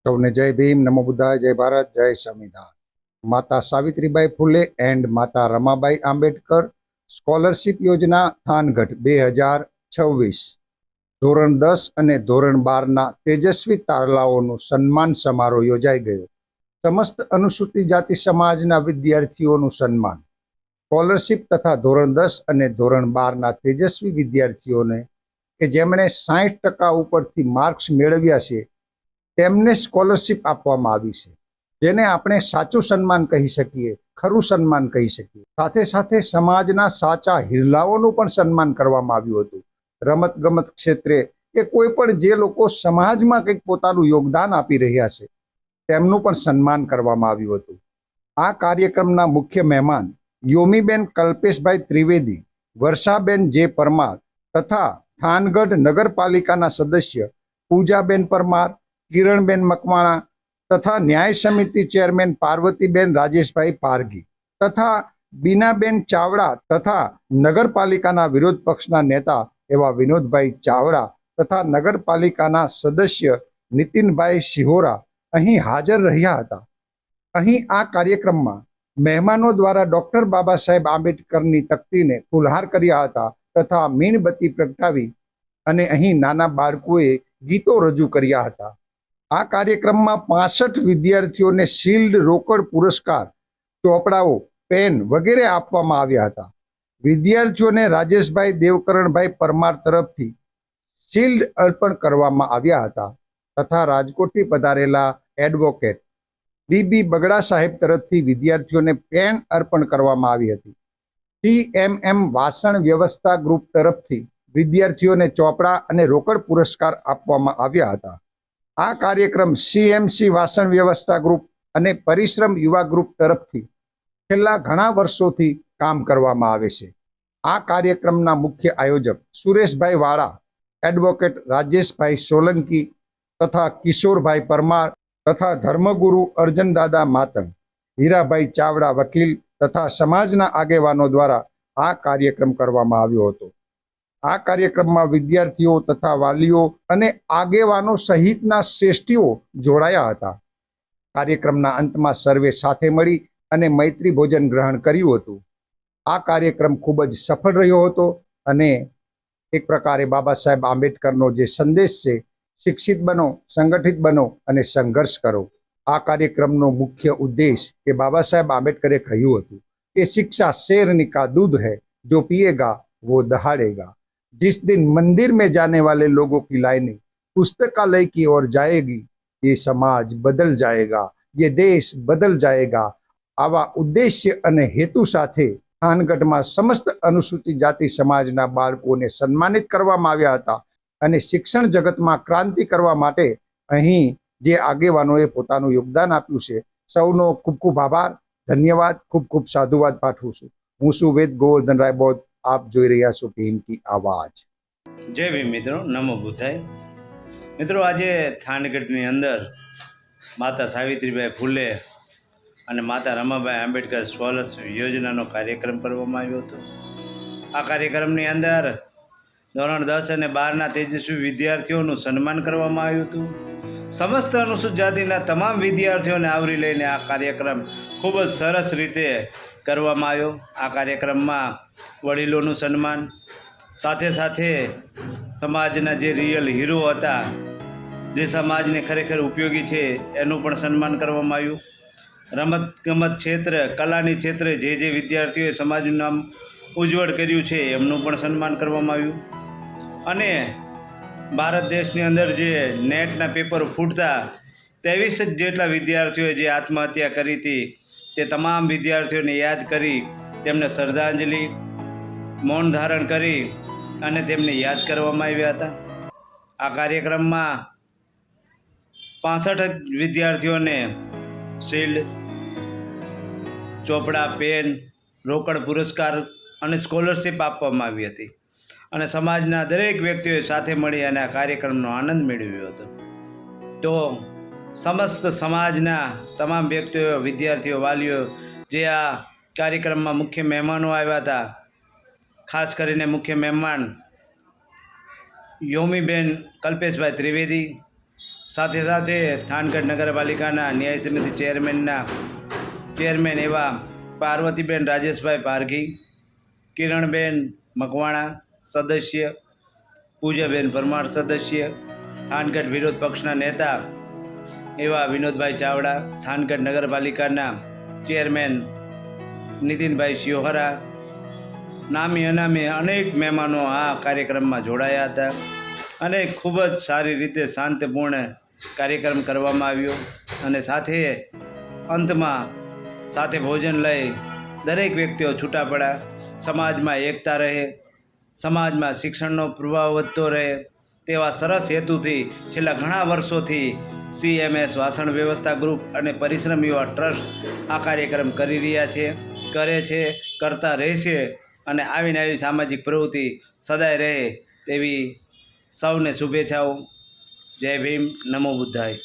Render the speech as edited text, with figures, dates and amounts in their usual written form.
સૌને જય ભીમ, નમો બુદ્ધાય, જય ભારત, જય સંવિધાન। માતા સાવિત્રીબાઈ ફૂલે એન્ડ માતા રમાબાઈ આંબેડકર સ્કોલરશિપ યોજના થાનગઢ 2026 ધોરણ 10 અને ધોરણ 12ના તેજસ્વી તારલાઓનું સન્માન સમારોહ યોજાઈ ગયો। સમસ્ત અનુસૂચિત જાતિ સમાજના વિદ્યાર્થીઓનું સન્માન। સ્કોલરશિપ તથા ધોરણ 10 અને ધોરણ 12ના તેજસ્વી વિદ્યાર્થીઓને કે જેમણે 60% ઉપરથી માર્ક્સ મેળવ્યા છે તેમને સ્કોલરશિપ આપવામાં આવી છે, જેને આપણે સાચું સન્માન કહી શકીએ, ખરું સન્માન કહી શકીએ। સાથે સાથે સમાજના સાચા હિરલાઓનું પણ સન્માન કરવામાં આવ્યું હતું। રમત ગમત ક્ષેત્રે કે કોઈ પણ જે લોકો સમાજમાં કંઈક પોતાનું યોગદાન આપી રહ્યા છે તેમનું પણ સન્માન કરવામાં આવ્યું હતું। આ કાર્યક્રમના મુખ્ય મહેમાન યોમીબેન કલ્પેશભાઈ ત્રિવેદી, વર્ષાબેન જે પરમાર તથા થાનગઢ નગરપાલિકાના સદસ્ય પૂજાબેન પરમાર, કિરણબેન મકવાણા તથા ન્યાય સમિતિ ચેરમેન પાર્વતીબેન રાજેશભાઈ પારગી તથા બીનાબેન ચાવડા તથા નગરપાલિકાના વિરોધ પક્ષના નેતા એવા વિનોદભાઈ ચાવડા તથા નગરપાલિકાના સદસ્ય નીતિનભાઈ સિહોરા અહીં હાજર રહ્યા હતા। અહીં આ કાર્યક્રમમાં મહેમાનો દ્વારા ડોક્ટર બાબા સાહેબ આંબેડકરની તકતીને ફુલહાર કર્યા હતા તથા મીણબત્તી પ્રગટાવી અને અહીં નાના બાળકોએ ગીતો રજૂ કર્યા હતા। આ કાર્યક્રમમાં 65 વિદ્યાર્થીઓને શિલ્ડ, રોકડ પુરસ્કાર, ચોપડાઓ, પેન વગેરે આપવામાં આવ્યા હતા। વિદ્યાર્થીઓને રાજેશભાઈ દેવકરણભાઈ પરમાર તરફથી શિલ્ડ અર્પણ કરવામાં આવ્યા હતા તથા રાજકોટથી પધારેલા એડવોકેટ ડીબી બગડા સાહેબ તરફથી વિદ્યાર્થીઓને પેન અર્પણ કરવામાં આવી હતી। CMM વાસણ વ્યવસ્થા ગ્રુપ તરફથી વિદ્યાર્થીઓને ચોપડા અને રોકડ પુરસ્કાર આપવામાં આવ્યા હતા। આ કાર્યક્રમ CMC વાસણ વ્યવસ્થા ગ્રુપ અને પરિશ્રમ યુવા ગ્રુપ તરફથી છેલ્લા ઘણા વર્ષોથી કામ કરવામાં આવે છે। આ કાર્યક્રમના મુખ્ય આયોજક સુરેશભાઈ વાળા, એડવોકેટ રાજેશભાઈ સોલંકી તથા કિશોરભાઈ પરમાર તથા ધર્મગુરુ અર્જનદાદા માતંગ, હીરાભાઈ ચાવડા વકીલ તથા સમાજના આગેવાનો દ્વારા આ કાર્યક્રમ કરવામાં આવ્યો હતો। આ કાર્યક્રમમાં વિદ્યાર્થીઓ તથા વાલીઓ અને આગેવાનો સહિતના શ્રેષ્ઠીઓ જોડાયા હતા। કાર્યક્રમના અંતમાં સર્વે સાથે મળી અને મૈત્રી ભોજન ગ્રહણ કર્યું હતું। આ કાર્યક્રમ ખૂબ જ સફળ રહ્યો હતો અને એક પ્રકારે બાબા સાહેબ આંબેડકરનો જે સંદેશ છે, શિક્ષિત બનો, સંગઠિત બનો અને સંઘર્ષ કરો। આ કાર્યક્રમનો મુખ્ય ઉદ્દેશ કે બાબા સાહેબ આંબેડકરે કહ્યું હતું કે शिक्षा शेरनी का दूध है, जो पिएगा वो दहाड़ेगा। जिस दिन मंदिर में जाने वाले लोगों की लाइनें पुस्तकालय की ओर जाएगी, ये समाज बदल जाएगा, ये देश बदल जाएगा। आवा उद्देश्य અને હેતુ સાથે થાનગઢમાં સમસ્ત અનુસૂચિત જાતિ સમાજના બાળકોને સન્માનિત કરવામાં આવ્યા હતા અને શિક્ષણ જગતમાં ક્રાંતિ કરવા માટે અહીં જે આગેવાનોએ પોતાનું યોગદાન આપ્યું છે, સૌનો ખૂબ ખૂબ આભાર, ધન્યવાદ, ખૂબ ખૂબ સાધુવાદ પાઠવું છું। હું છું વેદ ગોવર્ધનરાય બૌદ્ધ, આપ જોઈ રહ્યા છો ભીમ કી આવાજ। જય ભીમ મિત્રો, નમો બુદ્ધાય। મિત્રો, આજે થાનગઢની અંદર માતા સાવિત્રીબાઈ ફૂલે અને માતા રમાબાઈ આંબેડકર સ્કોલરશિપ યોજનાનો કાર્યક્રમ કરવામાં આવ્યો હતો। આ કાર્યક્રમની અંદર ધોરણ 10 અને 12ના તેજસ્વી વિદ્યાર્થીઓનું સન્માન કરવામાં આવ્યું હતું। સમસ્ત અનુસૂચિત જાતિના તમામ વિદ્યાર્થીઓને આવરી લઈને આ કાર્યક્રમ ખૂબ જ સરસ રીતે કરવામાં આવ્યો। આ કાર્યક્રમમાં વડીલોનું સન્માન, સાથે સાથે સમાજના જે રિયલ હીરો હતા, જે સમાજને ખરેખર ઉપયોગી છે, એનું પણ સન્માન કરવામાં આવ્યું। રમત ગમત ક્ષેત્ર, કલાની ક્ષેત્રે જે વિદ્યાર્થીઓએ સમાજનું નામ ઉજ્જવળ કર્યું છે એમનું પણ સન્માન કરવામાં આવ્યું। અને ભારત દેશની અંદર જે નેટના પેપર ફૂટતા 23 જેટલા વિદ્યાર્થીઓએ જે આત્મહત્યા કરી હતી, તે તમામ વિદ્યાર્થીઓને યાદ કરી તેમને શ્રદ્ધાંજલિ, મૌન ધારણ કરી અને તેમને યાદ કરવામાં આવ્યા હતા। આ કાર્યક્રમમાં 65 વિદ્યાર્થીઓને શિલ્ડ, ચોપડા, પેન, રોકડ પુરસ્કાર અને સ્કોલરશિપ આપવામાં આવી હતી અને સમાજના દરેક વ્યક્તિઓએ સાથે મળી અને આ કાર્યક્રમનો આનંદ મેળવ્યો હતો। તો સમસ્ત સમાજના તમામ વ્યક્તિઓ, વિદ્યાર્થીઓ, વાલીઓ જે આ કાર્યક્રમમાં મુખ્ય મહેમાનો આવ્યા હતા, ખાસ કરીને મુખ્ય મહેમાન યોમીબેન કલ્પેશભાઈ ત્રિવેદી, સાથે સાથે થાનગઢ નગરપાલિકાના ન્યાય સમિતિ ચેરમેન એવા પાર્વતીબેન રાજેશભાઈ પારઘી, કિરણબેન મકવાણા સદસ્ય, પૂજાબેન પરમાર સદસ્ય, થાનગઢ વિરોધ પક્ષના નેતા એવા વિનોદભાઈ ચાવડા, થાનગઢ નગરપાલિકાના ચેરમેન નીતિનભાઈ શિયોહરા, નામી અનામી અનેક મહેમાનો આ કાર્યક્રમમાં જોડાયા હતા અને ખૂબ જ સારી રીતે શાંતિપૂર્ણ કાર્યક્રમ કરવામાં આવ્યો. અને સાથે અંતમાં સાથે ભોજન લઈ દરેક વ્યક્તિઓ છૂટા પડ્યા. સમાજમાં એકતા રહે, સમાજમાં શિક્ષણનો પ્રભાવ વધતો રહે તેવા સરસ હેતુથી છેલ્લા ઘણા વર્ષોથી CMS વાસણ વ્યવસ્થા ગ્રુપ અને પરિશ્રમ યુવા ટ્રસ્ટ આ કાર્યક્રમ કરી રહ્યા છે, કરે છે, કરતા રહેશે અને આવીને આવી સામાજિક પ્રવૃત્તિ સદાય રહે તેવી સૌને શુભેચ્છાઓ. જય ભીમ, નમો બુદ્ધાય.